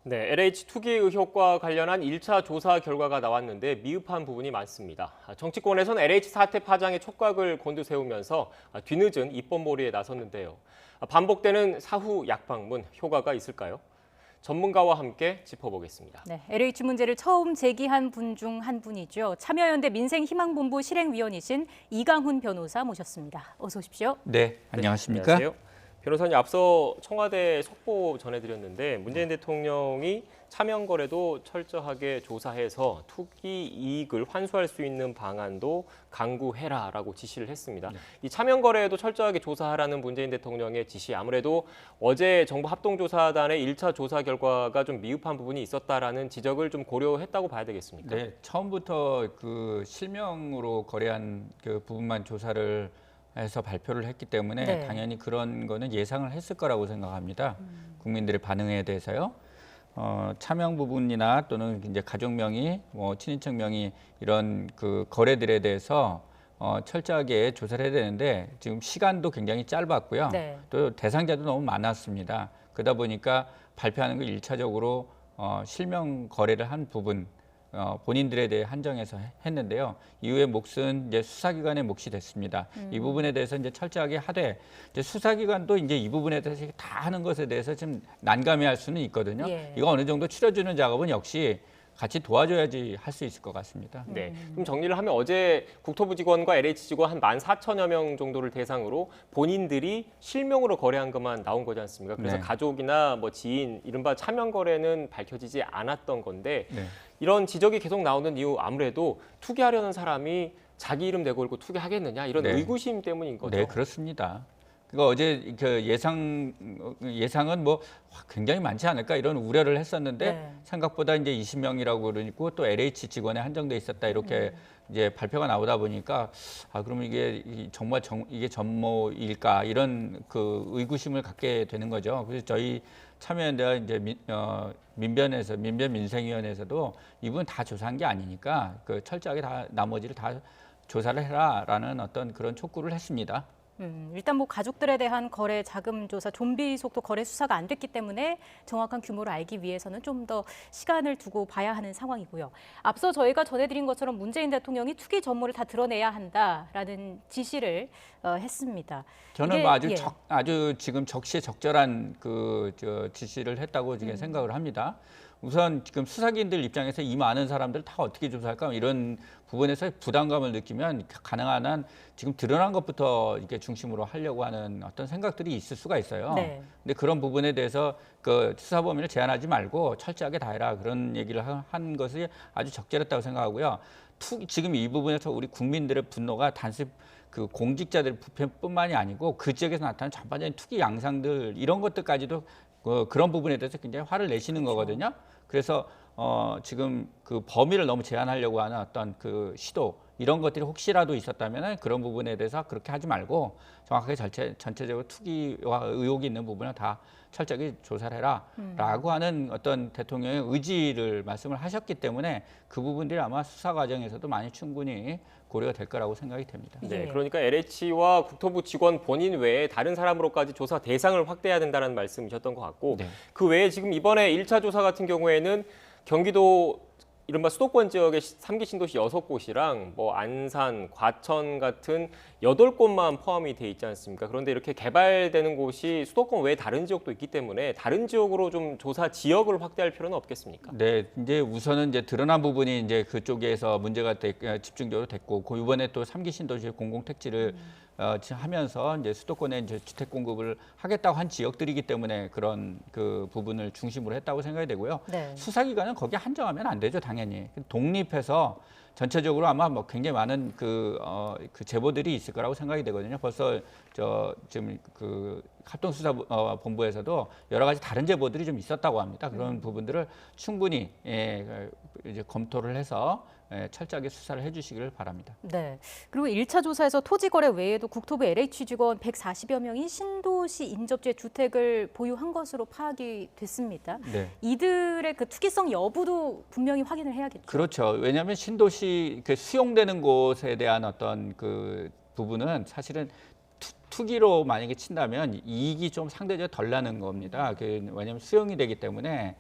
네, LH 투기 의혹과 관련한 1차 조사 결과가 나왔는데 미흡한 부분이 많습니다. 정치권에선 LH 사태 파장에 촉각을 곤두세우면서 뒤늦은 입법몰이에 나섰는데요. 반복되는 사후 약방문 효과가 있을까요? 전문가와 함께 짚어보겠습니다. 네, LH 문제를 처음 제기한 분 중 한 분이죠. 참여연대 민생희망본부 실행위원이신 이강훈 변호사 모셨습니다. 어서 오십시오. 네, 안녕하십니까? 안녕하세요. 변호사님, 앞서 청와대 속보 전해드렸는데 문재인 대통령이 차명거래도 철저하게 조사해서 투기 이익을 환수할 수 있는 방안도 강구해라라고 지시를 했습니다. 네. 이 차명거래도 철저하게 조사하라는 문재인 대통령의 지시, 아무래도 어제 정부 합동조사단의 1차 조사 결과가 좀 미흡한 부분이 있었다라는 지적을 좀 고려했다고 봐야 되겠습니까? 네, 처음부터 그 실명으로 거래한 그 부분만 조사를 해서 발표를 했기 때문에 네. 당연히 그런 거는 예상을 했을 거라고 생각합니다. 국민들의 반응에 대해서요. 차명 부분이나 또는 이제 가족 명의, 친인척 명의 이런 그 거래들에 대해서 철저하게 조사를 해야 되는데 지금 시간도 굉장히 짧았고요. 네. 또 대상자도 너무 많았습니다. 그러다 보니까 발표하는 거 일차적으로 실명 거래를 한 부분 본인들에 대해 한정해서 했는데요. 이후에 몫은 이제 수사기관의 몫이 됐습니다. 이 부분에 대해서 이제 철저하게 하되 이제 수사기관도 이제 이 부분에 대해서 다 하는 것에 대해서 좀 난감해할 수는 있거든요. 예. 이거 어느 정도 추려주는 작업은 역시 같이 도와줘야지 할 수 있을 것 같습니다. 네, 그럼 정리를 하면 어제 국토부 직원과 LH 직원 한 14,000여 명 정도를 대상으로 본인들이 실명으로 거래한 것만 나온 거지 않습니까? 그래서 네. 가족이나 뭐 지인, 이른바 차명 거래는 밝혀지지 않았던 건데 네. 이런 지적이 계속 나오는 이유 아무래도 투기하려는 사람이 자기 이름 내걸고 투기하겠느냐 이런 네. 의구심 때문인 거죠. 네, 그렇습니다. 그러니까 어제 그 예상은 뭐 굉장히 많지 않을까 이런 우려를 했었는데 네. 생각보다 이제 20명이라고 그러고 또 LH 직원에 한정돼 있었다 이렇게 이제 발표가 나오다 보니까 그러면 이게 정말 이게 전모일까 이런 그 의구심을 갖게 되는 거죠. 그래서 저희 참여연대와 이제 민변민생위원회에서도 이분 다 조사한 게 아니니까 그 철저하게 다 나머지를 다 조사를 해라라는 어떤 그런 촉구를 했습니다. 일단 뭐 가족들에 대한 거래 자금 조사, 좀비 속도 거래 수사가 안 됐기 때문에 정확한 규모를 알기 위해서는 좀 더 시간을 두고 봐야 하는 상황이고요. 앞서 저희가 전해드린 것처럼 문재인 대통령이 투기 전모를 다 드러내야 한다라는 지시를 했습니다. 저는 이게, 뭐 예. 아주 지금 적시적절한 지시를 했다고 지금 생각을 합니다. 우선 지금 수사기관들 입장에서 이 많은 사람들 다 어떻게 조사할까 이런 부분에서 부담감을 느끼면 가능한 한 지금 드러난 것부터 이렇게 중심으로 하려고 하는 어떤 생각들이 있을 수가 있어요. 네. 근데 그런 부분에 대해서 그 수사 범위를 제한하지 말고 철저하게 다 해라 그런 얘기를 한 것이 아주 적절했다고 생각하고요. 지금 이 부분에서 우리 국민들의 분노가 단순 그 공직자들 부패뿐만이 아니고 그 지역에서 나타나는 전반적인 투기 양상들 이런 것들까지도 그런 부분에 대해서 굉장히 화를 내시는 거거든요. 그래서 지금 그 범위를 너무 제한하려고 하는 어떤 그 시도 이런 것들이 혹시라도 있었다면 그런 부분에 대해서 그렇게 하지 말고 정확하게 전체적으로 투기와 의혹이 있는 부분을 다 철저하게 조사를 해라라고 하는 어떤 대통령의 의지를 말씀을 하셨기 때문에 그 부분들이 아마 수사 과정에서도 많이 충분히 고려가 될 거라고 생각이 됩니다. 네, 예. 그러니까 LH와 국토부 직원 본인 외에 다른 사람으로까지 조사 대상을 확대해야 된다는 말씀이셨던 것 같고 네. 그 외에 지금 이번에 1차 조사 같은 경우에는 경기도 이른바 수도권 지역의 3기 신도시 6곳이랑 뭐 안산, 과천 같은 8곳만 포함이 돼 있지 않습니까? 그런데 이렇게 개발되는 곳이 수도권 외에 다른 지역도 있기 때문에 다른 지역으로 좀 조사 지역을 확대할 필요는 없겠습니까? 네, 이제 우선은 이제 드러난 부분이 이제 그쪽에서 문제가 집중적으로 됐고, 이번에 또 3기 신도시 공공택지를 하면서 이제 수도권에 이제 주택 공급을 하겠다고 한 지역들이기 때문에 그런 그 부분을 중심으로 했다고 생각이 되고요. 네. 수사기관은 거기에 한정하면 안 되죠, 당연히. 독립해서 전체적으로 아마 뭐 굉장히 많은 그 제보들이 있을 거라고 생각이 되거든요. 벌써 지금 그 합동수사본부에서도 여러 가지 다른 제보들이 좀 있었다고 합니다. 그런 부분들을 충분히 이제 검토를 해서 철저하게 수사를 해주시기를 바랍니다. 네. 그리고 1차 조사에서 토지 거래 외에도 국토부 LH 직원 140여 명이 신도시 인접지에 주택을 보유한 것으로 파악이 됐습니다. 네. 이들의 그 투기성 여부도 분명히 확인을 해야겠죠. 그렇죠. 왜냐하면 신도시 수용되는 곳에 대한 어떤 그 부분은 사실은 투기로 만약에 친다면 이익이 좀 상대적으로 덜 나는 겁니다. 왜냐하면 수용이 되기 때문에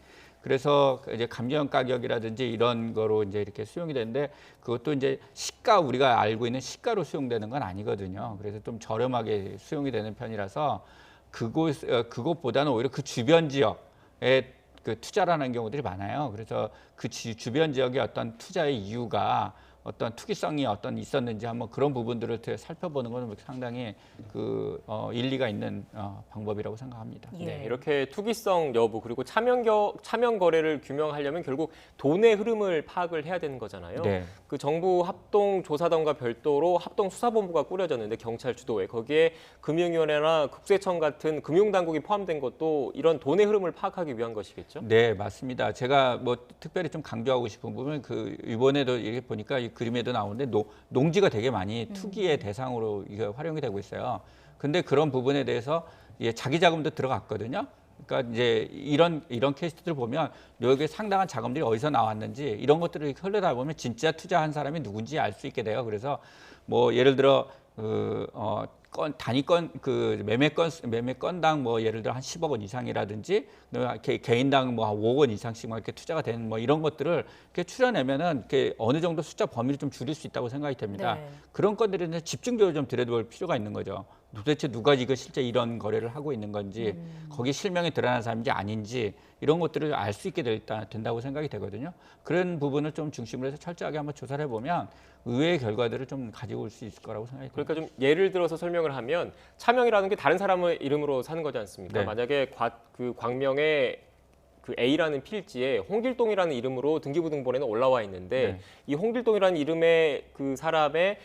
그래서 이제 감정 가격이라든지 이런 거로 이제 이렇게 수용이 되는데 그것도 이제 시가 우리가 알고 있는 시가로 수용되는 건 아니거든요. 그래서 좀 저렴하게 수용이 되는 편이라서 그것보다는 오히려 그 주변 지역에 그 투자라는 경우들이 많아요. 그래서 그 주변 지역의 어떤 투자의 이유가 어떤 투기성이 어떤 있었는지 한번 그런 부분들을 살펴보는 것은 상당히 일리가 있는 방법이라고 생각합니다. 예. 네, 이렇게 투기성 여부 그리고 차명 거래를 규명하려면 결국 돈의 흐름을 파악을 해야 되는 거잖아요. 네. 그 정부 합동 조사단과 별도로 합동 수사본부가 꾸려졌는데 경찰 주도에 거기에 금융위원회나 국세청 같은 금융당국이 포함된 것도 이런 돈의 흐름을 파악하기 위한 것이겠죠? 네, 맞습니다. 제가 뭐 특별히 좀 강조하고 싶은 부분은 이번에도 이렇게 보니까 이 그림에도 나오는데 농지가 되게 많이 투기의 대상으로 이게 활용이 되고 있어요. 근데 그런 부분에 대해서 자기 자금도 들어갔거든요. 그러니까 이제 이런 케이스들을 보면 여기에 상당한 자금들이 어디서 나왔는지 이런 것들을 흘러다 보면 진짜 투자한 사람이 누군지 알 수 있게 돼요. 그래서 뭐 예를 들어 단위건 매매 건당 뭐 예를 들어 한 10억 원 이상이라든지 개인당 뭐 한 5억 원 이상씩 막 이렇게 투자가 되는 뭐 이런 것들을 이렇게 추려내면은 이렇게 어느 정도 숫자 범위를 좀 줄일 수 있다고 생각이 됩니다. 네. 그런 건들은 집중적으로 좀 들여다볼 필요가 있는 거죠. 도대체 누가 이거 실제 이런 거래를 하고 있는 건지 거기 실명이 드러난 사람인지 아닌지 이런 것들을 알 수 있게 된다고 생각이 되거든요. 그런 부분을 좀 중심으로 해서 철저하게 한번 조사를 해보면 의외의 결과들을 좀 가지고 올 수 있을 거라고 생각이 듭니다. 그러니까 좀 예를 들어서 설명을 하면 차명이라는 게 다른 사람의 이름으로 사는 거지 않습니까? 네. 만약에 광명의 그 A라는 필지에 홍길동이라는 이름으로 등기부등본에는 올라와 있는데 네. 이 홍길동이라는 이름의 그 사람의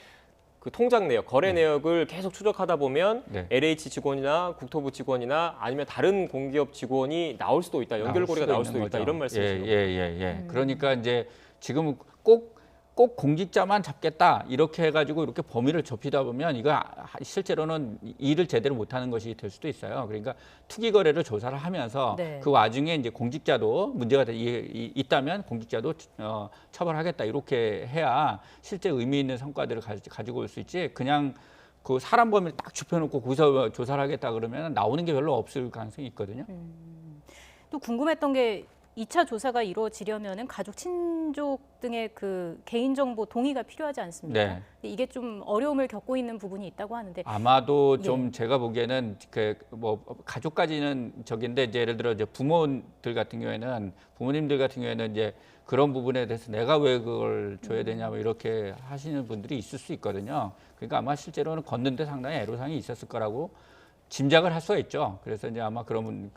그 통장 내역, 거래 내역을 계속 추적하다 보면 네. LH 직원이나 국토부 직원이나 아니면 다른 공기업 직원이 나올 수도 있다. 연결고리가 나올 수도 있다. 이런 말씀이시죠. 그러니까 이제 지금 꼭 공직자만 잡겠다 이렇게 해가지고 이렇게 범위를 좁히다 보면 이거 실제로는 일을 제대로 못하는 것이 될 수도 있어요. 그러니까 투기 거래를 조사를 하면서 네. 그 와중에 이제 공직자도 문제가 있다면 공직자도 처벌하겠다 이렇게 해야 실제 의미 있는 성과들을 가지고 올 수 있지. 그냥 그 사람 범위를 딱 좁혀놓고 거기서 조사를 하겠다 그러면 나오는 게 별로 없을 가능성이 있거든요. 또 궁금했던 게 2차 조사가 이루어지려면은 가족, 친족 등의 그 개인정보 동의가 필요하지 않습니까? 네. 이게 좀 어려움을 겪고 있는 부분이 있다고 하는데 아마도 좀 제가 보기에는 뭐 가족까지는 저긴데 이제 예를 들어 이제 부모님들 같은 경우에는 이제 그런 부분에 대해서 내가 왜 그걸 줘야 되냐 뭐 이렇게 하시는 분들이 있을 수 있거든요. 그러니까 아마 실제로는 걷는데 상당히 애로사항이 있었을 거라고 짐작을 할 수가 있죠. 그래서 이제 아마 그러면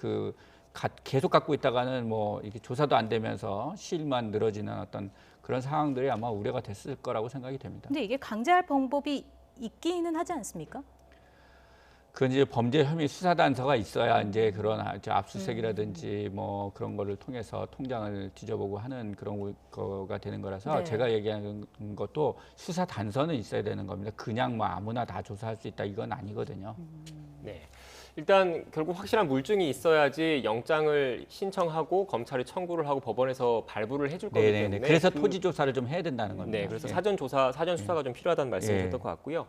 계속 갖고 있다가는 뭐 이게 조사도 안 되면서 실만 늘어지는 어떤 그런 상황들이 아마 우려가 됐을 거라고 생각이 됩니다. 근데 이게 강제할 방법이 있기는 하지 않습니까? 그 이제 범죄 혐의 수사 단서가 있어야 이제 그런 압수수색이라든지 뭐 그런 거를 통해서 통장을 뒤져보고 하는 그런 거가 되는 거라서 네. 제가 얘기하는 것도 수사 단서는 있어야 되는 겁니다. 그냥 뭐 아무나 다 조사할 수 있다 이건 아니거든요. 네. 일단 결국 확실한 물증이 있어야지 영장을 신청하고 검찰이 청구를 하고 법원에서 발부를 해줄 거기 때문에 그래서 토지 조사를 좀 해야 된다는 겁니다. 네, 그래서 사전 조사, 사전 수사가 좀 필요하다는 말씀이셨던 것 같고요.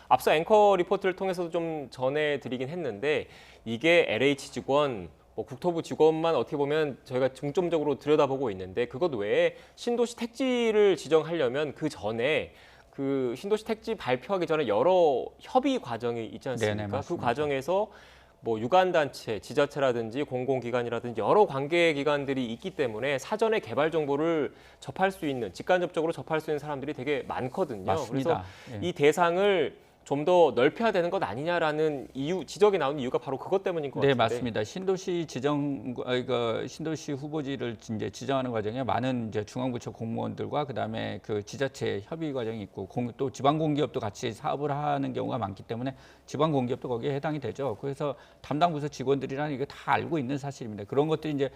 앞서 앵커 리포트를 통해서도 좀 전해드리긴 했는데 이게 LH 직원, 뭐 국토부 직원만 어떻게 보면 저희가 중점적으로 들여다보고 있는데 그것 외에 신도시 택지를 지정하려면 그 전에 그 신도시 택지 발표하기 전에 여러 협의 과정이 있지 않습니까? 네네, 맞습니다. 그 과정에서 뭐 유관단체, 지자체라든지 공공기관이라든지 여러 관계기관들이 있기 때문에 사전에 개발 정보를 접할 수 있는, 직간접적으로 접할 수 있는 사람들이 되게 많거든요. 맞습니다. 그래서 이 대상을 좀 더 넓혀야 되는 것 아니냐라는 지적이 나오는 이유가 바로 그것 때문인 것 네, 같은데. 맞습니다. 신도시 신도시 후보지를 이제 지정하는 과정에 많은 이제 중앙부처 공무원들과 그다음에 그 지자체 협의 과정이 있고 또 지방공기업도 같이 사업을 하는 경우가 많기 때문에 지방공기업도 거기에 해당이 되죠. 그래서 담당 부서 직원들이라는 이게 다 알고 있는 사실입니다. 그런 것들이 이제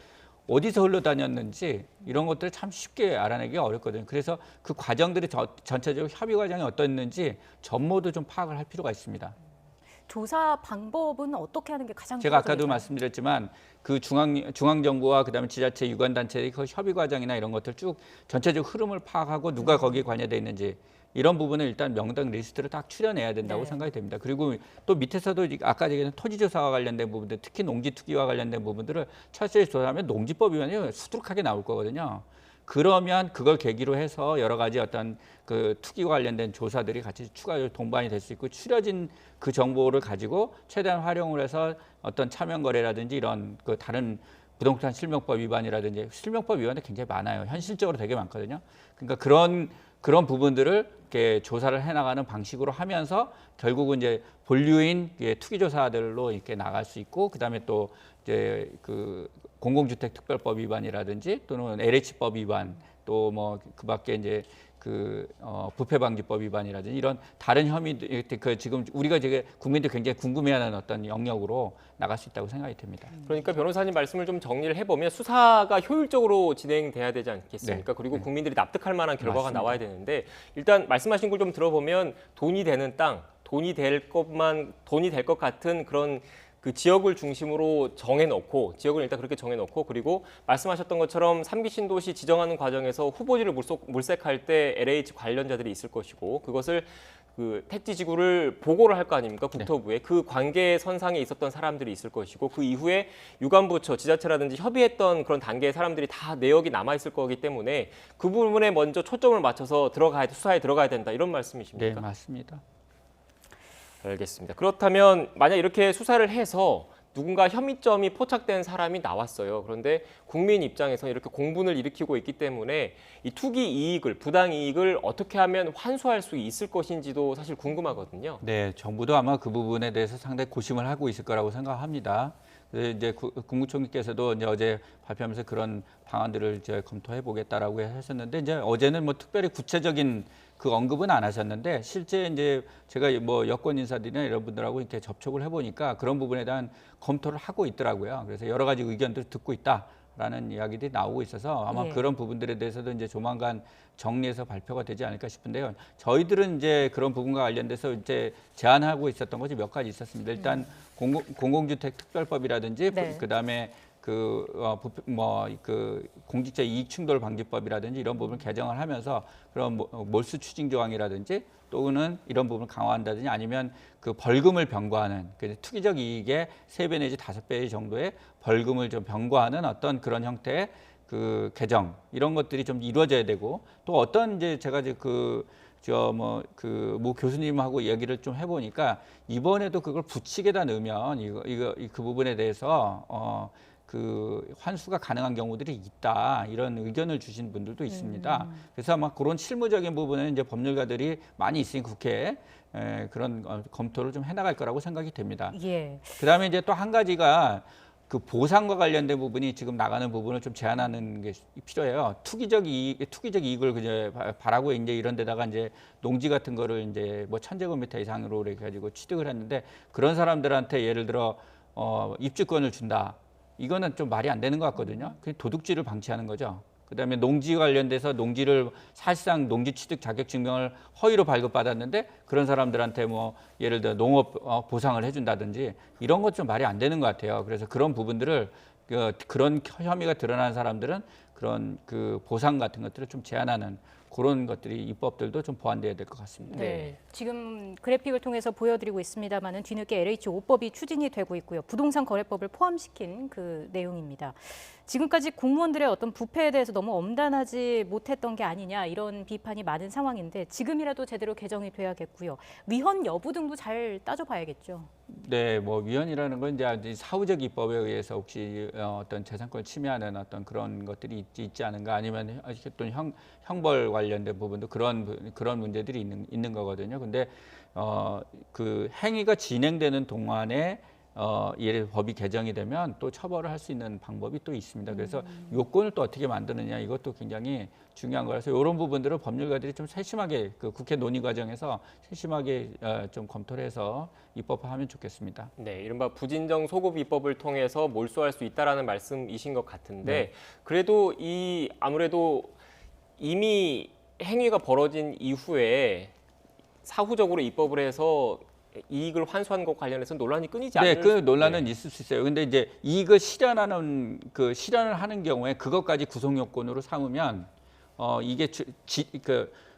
어디서 흘러다녔는지 이런 것들을 참 쉽게 알아내기 어렵거든요. 그래서 그 과정들이 전체적으로 협의 과정이 어떻는지 전모도 좀 파악을 할 필요가 있습니다. 조사 방법은 어떻게 하는 게 가장 제가 아까도 효과적일까요? 말씀드렸지만 그 중앙정부와 그다음에 지자체 유관단체의 그 협의 과정이나 이런 것들 쭉 전체적 흐름을 파악하고 누가 거기에 관여돼 있는지 이런 부분을 일단 명당 리스트를 딱 추려내야 된다고 네. 생각이 됩니다. 그리고 또 밑에서도 아까 얘기한 토지조사와 관련된 부분들, 특히 농지 투기와 관련된 부분들을 철저히 조사하면 농지법 위반이 수두룩하게 나올 거거든요. 그러면 그걸 계기로 해서 여러 가지 어떤 그 투기와 관련된 조사들이 같이 추가로 동반이 될 수 있고, 추려진 그 정보를 가지고 최대한 활용을 해서 어떤 차명 거래라든지 이런 그 다른 부동산 실명법 위반이라든지, 실명법 위반이 굉장히 많아요. 현실적으로 되게 많거든요. 그러니까 그런 부분들을 이렇게 조사를 해나가는 방식으로 하면서 결국은 이제 본류인 투기조사들로 이렇게 나갈 수 있고, 그다음에 또 이제 그 공공주택특별법 위반이라든지 또는 LH법 위반, 또 뭐 그밖에 이제 부패방지법 위반이라든지 이런 다른 혐의들, 그 지금 우리가 되게 국민들이 굉장히 궁금해하는 어떤 영역으로 나갈 수 있다고 생각이 됩니다. 그러니까 변호사님 말씀을 좀 정리를 해보면 수사가 효율적으로 진행돼야 되지 않겠습니까? 네. 그리고 국민들이 납득할 만한 결과가 맞습니다. 나와야 되는데, 일단 말씀하신 걸 좀 들어보면 돈이 되는 땅, 돈이 될 것 같은 그런 그 지역을 중심으로 정해놓고, 지역을 일단 그렇게 정해놓고, 그리고 말씀하셨던 것처럼 3기 신도시 지정하는 과정에서 후보지를 물색할 때 LH 관련자들이 있을 것이고, 그것을 그 택지 지구를 보고를 할 거 아닙니까? 국토부에. 그 관계 선상에 있었던 사람들이 있을 것이고, 그 이후에 유관부처, 지자체라든지 협의했던 그런 단계의 사람들이 다 내역이 남아 있을 거기 때문에 그 부분에 먼저 초점을 맞춰서 수사에 들어가야 된다, 이런 말씀이십니까? 네, 맞습니다. 알겠습니다. 그렇다면 만약 이렇게 수사를 해서 누군가 혐의점이 포착된 사람이 나왔어요. 그런데 국민 입장에서 이렇게 공분을 일으키고 있기 때문에 이 투기 이익을, 부당 이익을 어떻게 하면 환수할 수 있을 것인지도 사실 궁금하거든요. 네, 정부도 아마 그 부분에 대해서 상당히 고심을 하고 있을 거라고 생각합니다. 이제 국무총리께서도 이제 어제 발표하면서 그런 방안들을 이제 검토해 보겠다라고 하셨는데, 이제 어제는 뭐 특별히 구체적인 그 언급은 안 하셨는데, 실제 이제 제가 뭐 여권 인사들이나 이런 분들하고 이렇게 접촉을 해보니까 그런 부분에 대한 검토를 하고 있더라고요. 그래서 여러 가지 의견들을 듣고 있다라는 이야기들이 나오고 있어서 아마 예. 그런 부분들에 대해서도 이제 조만간 정리해서 발표가 되지 않을까 싶은데요. 저희들은 이제 그런 부분과 관련돼서 이제 제안하고 있었던 것이 몇 가지 있었습니다. 일단 공공주택 특별법이라든지, 네. 그다음에 공직자 이익 충돌 방지법이라든지 이런 부분을 개정을 하면서 그런 몰수 추징 조항이라든지, 또는 이런 부분을 강화한다든지, 아니면 그 벌금을 병과하는, 그 투기적 이익의 3배 내지 5배 정도의 벌금을 좀 병과하는 어떤 그런 형태의 그 개정, 이런 것들이 좀 이루어져야 되고, 또 어떤 이제 제가 이제 모 교수님하고 얘기를 좀 해보니까 이번에도 그걸 부칙에다 넣으면 그 부분에 대해서 그 환수가 가능한 경우들이 있다, 이런 의견을 주신 분들도 있습니다. 그래서 아마 그런 실무적인 부분은 이제 법률가들이 많이 있으니 국회에 그런 검토를 좀 해나갈 거라고 생각이 됩니다. 예. 그다음에 이제 또 한 가지가 그 보상과 관련된 부분이 지금 나가는 부분을 좀 제한하는 게 필요해요. 투기적 이익을 이제 바라고 이제 이런 데다가 이제 농지 같은 거를 이제 뭐 1000제곱미터 이상으로 이렇게 가지고 취득을 했는데, 그런 사람들한테 예를 들어 입주권을 준다. 이거는 좀 말이 안 되는 것 같거든요. 그 도둑질을 방치하는 거죠. 그다음에 농지 관련돼서 농지를 사실상 농지 취득 자격 증명을 허위로 발급받았는데 그런 사람들한테 뭐 예를 들어 농업 보상을 해준다든지, 이런 것 좀 말이 안 되는 것 같아요. 그래서 그런 부분들을 그런 혐의가 드러난 사람들은 그런 그 보상 같은 것들을 좀 제한하는 그런 것들이 입법들도 좀 보완돼야 될 것 같습니다. 네. 지금 그래픽을 통해서 보여드리고 있습니다만은 뒤늦게 LH5법이 추진이 되고 있고요. 부동산 거래법을 포함시킨 그 내용입니다. 지금까지 공무원들의 어떤 부패에 대해서 너무 엄단하지 못했던 게 아니냐, 이런 비판이 많은 상황인데 지금이라도 제대로 개정이 돼야겠고요. 위헌 여부 등도 잘 따져봐야겠죠. 네, 뭐 위헌이라는 건 이제 사후적 입법에 의해서 혹시 어떤 재산권을 침해하는 어떤 그런 것들이 있지 않은가, 아니면 또 형벌 관련된 부분도 그런 문제들이 있는 거거든요. 근데 그 행위가 진행되는 동안에 이 법이 개정이 되면 또 처벌을 할 수 있는 방법이 또 있습니다. 그래서 요건을 또 어떻게 만드느냐, 이것도 굉장히 중요한 거라서 이런 부분들을 법률가들이 좀 세심하게 그 국회 논의 과정에서 세심하게 좀 검토를 해서 입법화하면 좋겠습니다. 네, 이른바 부진정 소급 입법을 통해서 몰수할 수 있다라는 말씀이신 것 같은데, 네. 그래도 아무래도 이미 행위가 벌어진 이후에 사후적으로 입법을 해서 이익을 환수하는 것 관련해서 논란이 끊이지 않을 네, 그 논란은 네. 있을 수 있어요. 근데 이제 이익을 실현을 하는 경우에 그것까지 구성 요건으로 삼으면 이게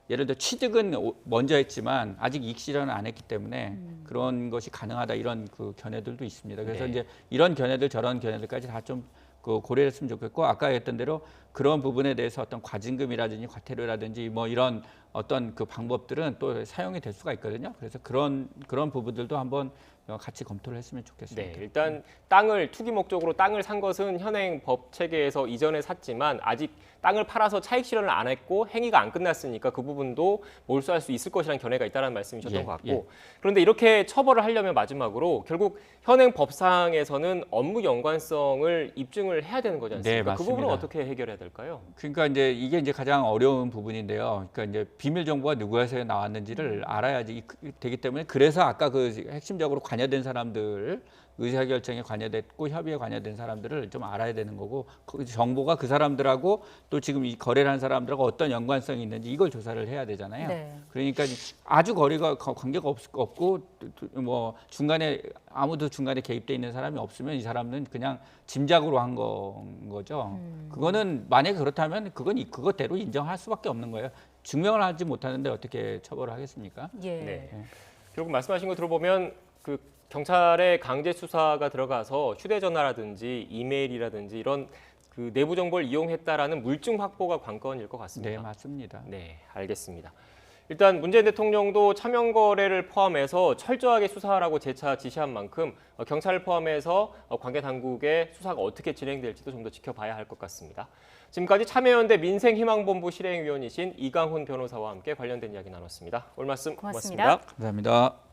예를 들어 취득은 먼저 했지만 아직 이익 실현은 안 했기 때문에 그런 것이 가능하다 이런 그 견해들도 있습니다. 그래서 네. 이제 이런 견해들 저런 견해들까지 다 좀 그 고려했으면 좋겠고 아까 했던 대로 그런 부분에 대해서 어떤 과징금이라든지 과태료라든지 뭐 이런 어떤 그 방법들은 또 사용이 될 수가 있거든요. 그래서 그런 부분들도 한번 같이 검토를 했으면 좋겠습니다. 네, 일단 땅을 투기 목적으로 땅을 산 것은 현행 법 체계에서 이전에 샀지만 아직 땅을 팔아서 차익 실현을 안 했고 행위가 안 끝났으니까 그 부분도 몰수할 수 있을 것이라는 견해가 있다는 말씀이셨던 예, 것 같고 예. 그런데 이렇게 처벌을 하려면 마지막으로 결국 현행 법상에서는 업무 연관성을 입증을 해야 되는 거지 않습니까? 네, 그 부분은 맞습니다. 어떻게 해결해야 될까요? 그러니까 이제 이게 이제 가장 어려운 부분인데요. 그러니까 이제 비밀 정보가 누구에서 나왔는지를 알아야지 되기 때문에 그래서 아까 그 핵심적으로 관여된 사람들 의사결정에 관여됐고 협의에 관여된 사람들을 좀 알아야 되는 거고 그 정보가 그 사람들하고 또 지금 이 거래를 한 사람들하고 어떤 연관성이 있는지 이걸 조사를 해야 되잖아요. 네. 그러니까 아주 관계가 없고 뭐 중간에 아무도 중간에 개입돼 있는 사람이 없으면 이 사람은 그냥 짐작으로 한 거죠. 그거는 만약에 그렇다면 그건 그것대로 인정할 수밖에 없는 거예요. 증명을 하지 못하는데 어떻게 처벌을 하겠습니까? 예. 네. 결국 말씀하신 거 들어보면 그 경찰의 강제 수사가 들어가서 휴대전화라든지 이메일이라든지 이런 그 내부 정보를 이용했다라는 물증 확보가 관건일 것 같습니다. 네, 맞습니다. 네, 알겠습니다. 일단 문재인 대통령도 차명 거래를 포함해서 철저하게 수사하라고 재차 지시한 만큼 경찰을 포함해서 관계 당국의 수사가 어떻게 진행될지도 좀 더 지켜봐야 할 것 같습니다. 지금까지 참여연대 민생희망본부 실행위원이신 이강훈 변호사와 함께 관련된 이야기 나눴습니다. 오늘 말씀 고맙습니다. 고맙습니다. 감사합니다.